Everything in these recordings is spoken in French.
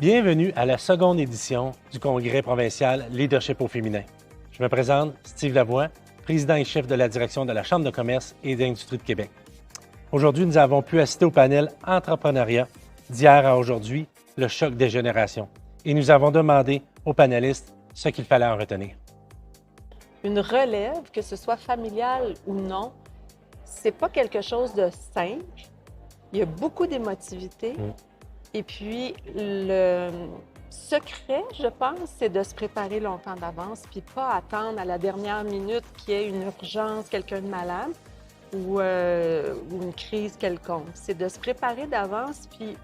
Bienvenue à la seconde édition du Congrès provincial Leadership au féminin. Je me présente, Steve Lavoie, président et chef de la direction de la Chambre de commerce et d'industrie de Québec. Aujourd'hui, nous avons pu assister au panel Entrepreneuriat d'hier à aujourd'hui, le choc des générations. Et nous avons demandé aux panélistes ce qu'il fallait en retenir. Une relève, que ce soit familiale ou non, c'est pas quelque chose de simple. Il y a beaucoup d'émotivité. Et puis, le secret, je pense, c'est de se préparer longtemps d'avance, puis pas attendre à la dernière minute qu'il y ait une urgence, quelqu'un de malade ou une crise quelconque. C'est de se préparer d'avance, puis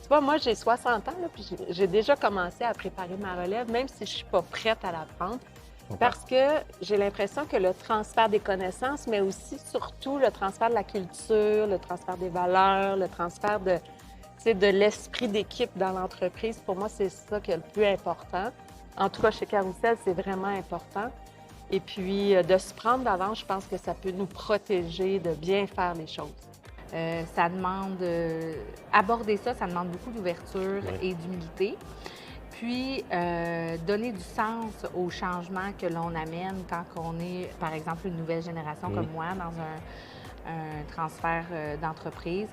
tu vois, moi, j'ai 60 ans, là, puis j'ai déjà commencé à préparer ma relève, même si je suis pas prête à la prendre, parce que j'ai l'impression que le transfert des connaissances, mais aussi, surtout, le transfert de la culture, le transfert des valeurs, le transfert de l'esprit d'équipe dans l'entreprise, pour moi, c'est ça qui est le plus important. En tout cas, chez Carousel, c'est vraiment important. Et puis, de se prendre d'avance, je pense que ça peut nous protéger de bien faire les choses. Ça demande, aborder ça demande beaucoup d'ouverture et d'humilité. Puis, donner du sens au changement que l'on amène quand on est, par exemple, une nouvelle génération comme moi, dans un transfert d'entreprise.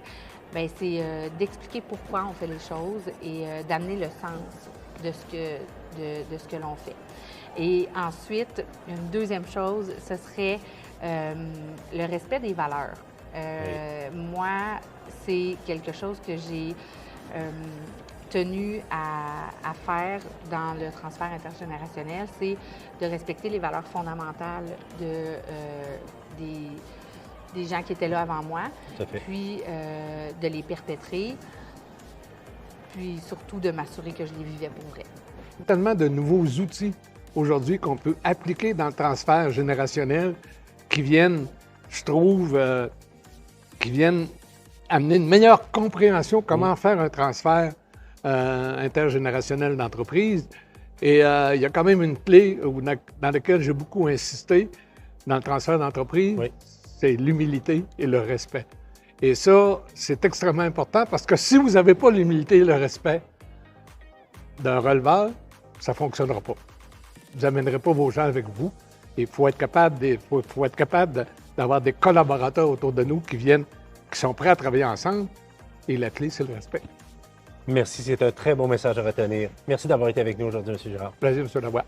Bien, c'est d'expliquer pourquoi on fait les choses et d'amener le sens de ce que l'on fait. Et ensuite, une deuxième chose, ce serait le respect des valeurs. Moi, c'est quelque chose que j'ai tenu à faire dans le transfert intergénérationnel, c'est de respecter les valeurs fondamentales des gens qui étaient là avant moi, puis de les perpétrer, puis surtout de m'assurer que je les vivais pour vrai. Tellement de nouveaux outils aujourd'hui qu'on peut appliquer dans le transfert générationnel qui viennent, je trouve, qui viennent amener une meilleure compréhension comment faire un transfert intergénérationnel d'entreprise. Et il y a quand même une clé dans laquelle j'ai beaucoup insisté dans le transfert d'entreprise. C'est l'humilité et le respect. Et ça, c'est extrêmement important parce que si vous n'avez pas l'humilité et le respect d'un releveur, ça ne fonctionnera pas. Vous n'amènerez pas vos gens avec vous. Il faut être capable d'avoir des collaborateurs autour de nous qui sont prêts à travailler ensemble. Et la clé, c'est le respect. Merci, c'est un très bon message à retenir. Merci d'avoir été avec nous aujourd'hui, M. Girard. Plaisir, M. Lavoie.